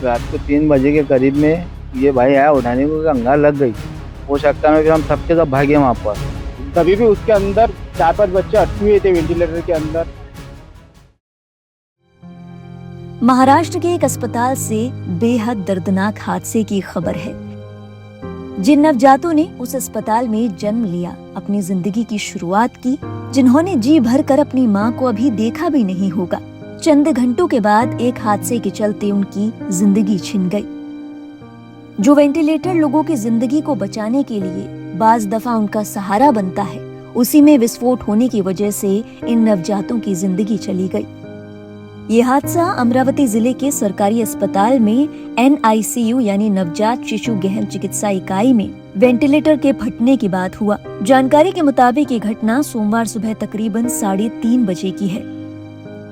रात को 3 बजे के करीब में ये भाई आया उठाने को, अंगार लग गई। वो चक्कर में फिर हम सबके सब भागे वहाँ पर। तभी भी उसके अंदर 4-5 बच्चे अटके हुए थे वेंटिलेटर के अंदर। महाराष्ट्र के एक अस्पताल से बेहद दर्दनाक हादसे की खबर है। जिन नवजातों ने उस अस्पताल में जन्म लिया, अपनी जिंदगी की शुरुआत की, जिन्होंने जी भर कर अपनी माँ को अभी देखा भी नहीं होगा, चंद घंटों के बाद एक हादसे के चलते उनकी जिंदगी छिन गई। जो वेंटिलेटर लोगों की जिंदगी को बचाने के लिए बाज दफा उनका सहारा बनता है, उसी में विस्फोट होने की वजह से इन नवजातों की जिंदगी चली गई। ये हादसा अमरावती जिले के सरकारी अस्पताल में NICU यानी नवजात शिशु गहन चिकित्सा इकाई में वेंटिलेटर के फटने के बाद हुआ। जानकारी के मुताबिक ये घटना सोमवार सुबह तकरीबन 3:30 बजे की है।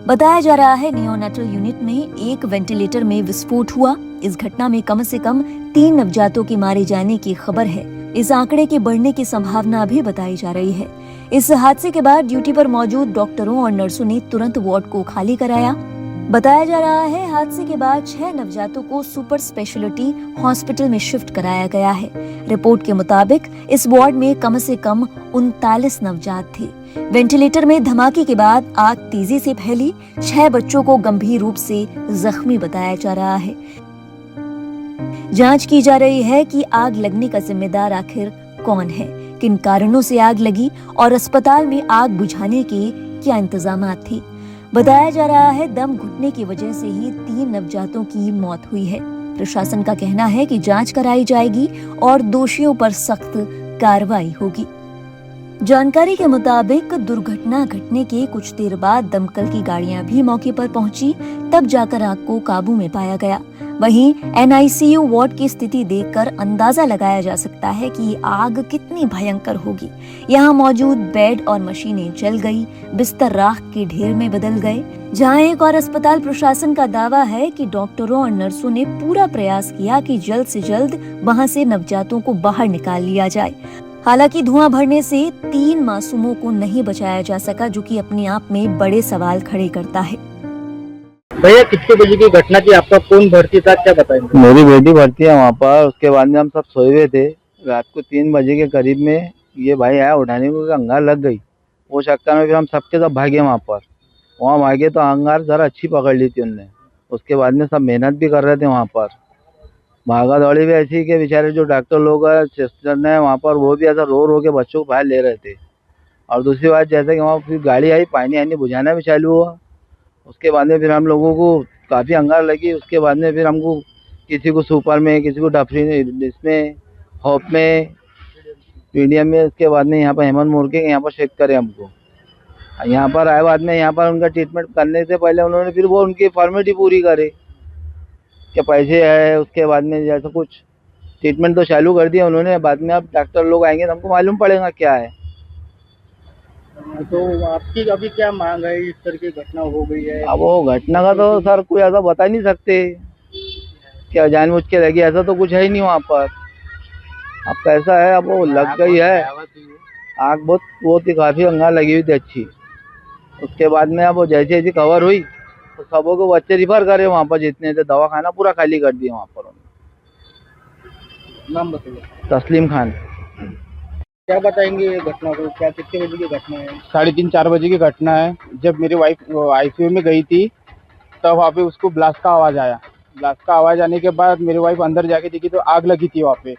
बताया जा रहा है नियोनेटल यूनिट में एक वेंटिलेटर में विस्फोट हुआ। इस घटना में कम से कम 3 नवजातों के मारे जाने की खबर है। इस आंकड़े के बढ़ने की संभावना भी बताई जा रही है। इस हादसे के बाद ड्यूटी पर मौजूद डॉक्टरों और नर्सों ने तुरंत वार्ड को खाली कराया। बताया जा रहा है हादसे के बाद 6 नवजातों को सुपर स्पेशलिटी हॉस्पिटल में शिफ्ट कराया गया है। रिपोर्ट के मुताबिक इस वार्ड में कम से कम 39 नवजात थे। वेंटिलेटर में धमाके के बाद आग तेजी से फैली। 6 बच्चों को गंभीर रूप से जख्मी बताया जा रहा है। जांच की जा रही है कि आग लगने का जिम्मेदार आखिर कौन है, किन कारणों से आग लगी और अस्पताल में आग बुझाने के क्या इंतजामात थे। बताया जा रहा है दम घुटने की वजह से ही 3 नवजातों की मौत हुई है। प्रशासन का कहना है कि जांच कराई जाएगी और दोषियों पर सख्त कार्रवाई होगी। जानकारी के मुताबिक दुर्घटना घटने के कुछ देर बाद दमकल की गाड़ियां भी मौके पर पहुंची, तब जाकर आग को काबू में पाया गया। वहीं NICU वार्ड की स्थिति देखकर अंदाजा लगाया जा सकता है कि आग कितनी भयंकर होगी। यहाँ मौजूद बेड और मशीनें जल गई, बिस्तर राख के ढेर में बदल गए। जहाँ एक और अस्पताल प्रशासन का दावा है कि डॉक्टरों और नर्सों ने पूरा प्रयास किया कि जल्द से जल्द वहाँ से नवजातों को बाहर निकाल लिया जाए। हालांकि धुआं भरने से 3 मासूमों को नहीं बचाया जा सका, जो कि अपने आप में बड़े सवाल खड़े करता है। भैया कितने बजे की घटना थी? आपका कौन भर्ती था, क्या बताएंगे? मेरी बेटी भर्ती है वहाँ पर। उसके बाद में हम सब सोए हुए थे। रात को 3 बजे के करीब में ये भाई आया उठाने को, अंगार लग गई। वो चक्कर में फिर हम सबके सब भागे वहाँ पर। वहाँ भागे तो अंगार जरा अच्छी पकड़ ली थी उनने। उसके बाद में सब मेहनत भी कर रहे थे वहाँ पर। भागा दौड़ी भी ऐसी कि बेचारे जो डॉक्टर लोग है, सिस्टर है वहाँ पर, वो भी ऐसा रो रो के बच्चों को बाहर ले रहे थे। और दूसरी बात, जैसे कि वहाँ फिर गाड़ी आई, पानी आनी बुझाना भी चालू हुआ। उसके बाद में फिर हम लोगों को काफ़ी अंगार लगी। उसके बाद में फिर हमको किसी को सुपर में, किसी को डफरी इसमें, होप में, पीडीएम में। उसके बाद में यहाँ पर हेमंत मोड़ के यहाँ पर शिफ्ट करे हमको। यहाँ पर आए बाद में यहाँ पर उनका ट्रीटमेंट करने से पहले उन्होंने फिर वो उनकी फॉर्मेलिटी पूरी करे कि पैसे है। उसके बाद में जैसा कुछ ट्रीटमेंट तो चालू कर दिया उन्होंने। बाद में अब डॉक्टर लोग आएंगे तो हमको मालूम पड़ेगा क्या है। तो आपकी अभी क्या मांग है? इस तरह की घटना हो गई है। अब वो घटना का तो सर कोई ऐसा बता नहीं सकते क्या जानबूझ के लगी, ऐसा तो कुछ है ही नहीं वहाँ पर। अब कैसा है, अब वो लग गई है आग। बहुत ही काफ़ी अंगार लगी हुई थी अच्छी। उसके बाद में अब वो जैसे जैसी कवर हुई तो सबों को बच्चे रिफर करे वहाँ पर, जितने थे। दवाखाना पूरा खाली कर दिया वहाँ पर। नाम बताइए। तस्लीम खान। क्या बताएंगे ये घटना को? क्या कितने बजे की घटना है? 3:30-4 बजे की घटना है। जब मेरी वाइफ ICU में गई थी तब वहाँ पे उसको ब्लास्ट का आवाज़ आया। ब्लास्ट का आवाज़ आने के बाद मेरी वाइफ अंदर जाके देखी तो आग लगी थी वहाँ पे।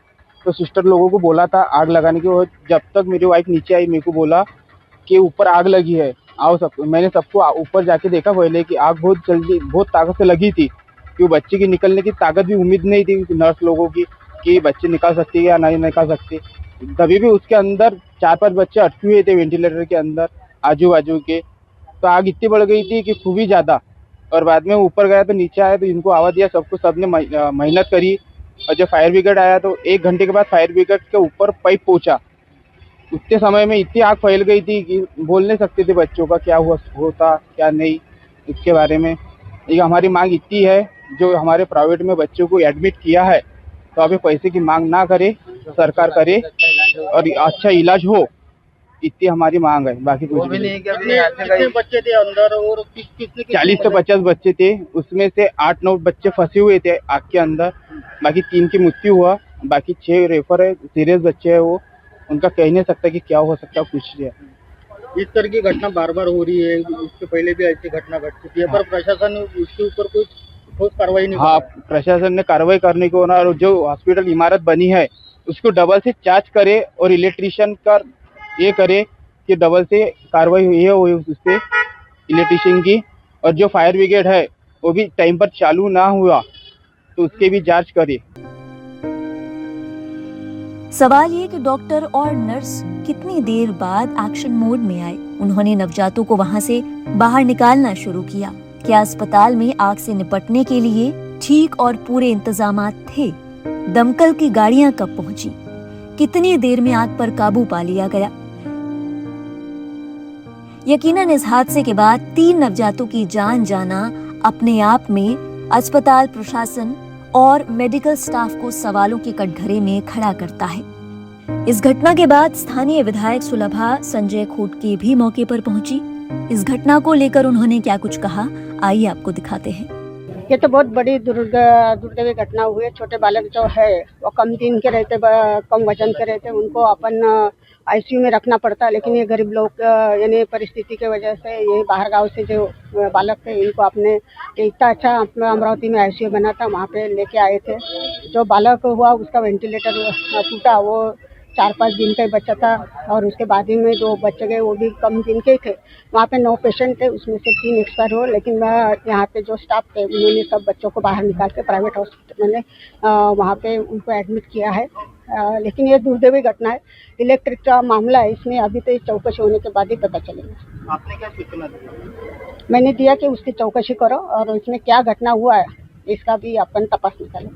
तो सिस्टर लोगों को बोला था आग लगाने की। जब तक मेरी वाइफ नीचे आई, मेरे को बोला कि ऊपर आग लगी है, आओ सब। मैंने सबको ऊपर जाके देखा पहले कि आग बहुत जल्दी, बहुत ताकत से लगी थी। कि बच्चे की निकलने की ताकत भी उम्मीद नहीं थी नर्स लोगों की कि बच्चे निकाल सकती है या नहीं निकाल सकती। तभी भी उसके अंदर 4-5 बच्चे अटके हुए थे वेंटिलेटर के अंदर, आजू बाजू के। तो आग इतनी बढ़ गई थी कि खूब ही ज़्यादा। और बाद में ऊपर गया तो नीचे आया तो इनको आवाज़ दिया सबको, सबने मेहनत करी। और जब फायर ब्रिगेड आया तो 1 घंटे के बाद फायर ब्रिगेड के ऊपर पाइप पहुंचा। उतने समय में इतनी आग फैल गई थी कि बोल नहीं सकते थे बच्चों का क्या होता क्या नहीं इसके बारे में। ये हमारी मांग इतनी है, जो हमारे प्राइवेट में बच्चों को एडमिट किया है तो अभी पैसे की मांग ना करे, सरकार करे और अच्छा इलाज हो। इतनी हमारी मांग है, बाकी वो कुछ भी नहीं। नहीं कि अभी यहाँ से गई। बच्चे थे अंदर और कितने 40 से 50 बच्चे थे, उसमें से 8-9 बच्चे फंसे हुए थे आग के अंदर, बाकी 3 की मृत्यु हुआ, बाकी 6 रेफर है, सीरियस बच्चे है, वो उनका कह नहीं सकता कि क्या हो सकता है, कुछ नहीं है। इस तरह की घटना बार बार हो रही है, इसके पहले भी ऐसी घटना घट चुकी है, पर प्रशासन उसके ऊपर कोई ठोस कार्रवाई नहीं हाँ, प्रशासन ने कार्रवाई करने को और जो हॉस्पिटल इमारत बनी है उसको डबल से चार्ज करे और इलेक्ट्रिशियन का ये करे कि डबल से कार्रवाई हुई है वो उस पे इलेक्ट्रिशियन की, और जो फायर ब्रिगेड है वो भी टाइम पर चालू ना हुआ तो उसके भी जांच करे। सवाल ये कि डॉक्टर और नर्स कितनी देर बाद एक्शन मोड में आए। उन्होंने नवजातों को वहां से बाहर निकालना शुरू किया। क्या अस्पताल में आग से निपटने के लिए ठीक और पूरे इंतजामात थे? दमकल की गाड़ियां कब पहुंची? कितनी देर में आग पर काबू पा लिया गया? यकीनन इस हादसे के बाद 3 नवजातों की जान जाना अपने आप में अस्पताल प्रशासन और मेडिकल स्टाफ को सवालों के कटघरे में खड़ा करता है। इस घटना के बाद स्थानीय विधायक सुलभा संजय खोटके भी मौके पर पहुंची। इस घटना को लेकर उन्होंने क्या कुछ कहा, आइए आपको दिखाते हैं। ये तो बहुत बड़ी दुर्दैवी घटना हुई है। छोटे बालक जो है वो कम दिन के रहते, कम वजन के रहते, उनको अपन आईसीयू में रखना पड़ता है, लेकिन ये गरीब लोग यानी परिस्थिति की वजह से ये बाहर गांव से जो बालक थे इनको आपने इतना अच्छा अमरावती में आईसीयू बना था वहाँ पे लेके आए थे। जो बालक हुआ उसका वेंटिलेटर टूटा, वो 4-5 दिन का ही बच्चा था, और उसके बाद में 2 बच्चे गए, वो भी कम दिन के ही थे। वहाँ पे 9 पेशेंट थे, उसमें से 3 एक्सपायर हुए, लेकिन यहाँ पे जो स्टाफ थे उन्होंने सब बच्चों को बाहर निकाल के प्राइवेट हॉस्पिटल में वहाँ पे उनको एडमिट किया है। लेकिन ये दुर्दैवी घटना है, इलेक्ट्रिक का मामला है, इसमें अभी तो चौकसी होने के बाद ही पता चलेगा। आपने क्या सूचना दी? मैंने दिया कि उसकी चौकसी करो और इसमें क्या घटना हुआ है इसका भी अपन तपास निकालें।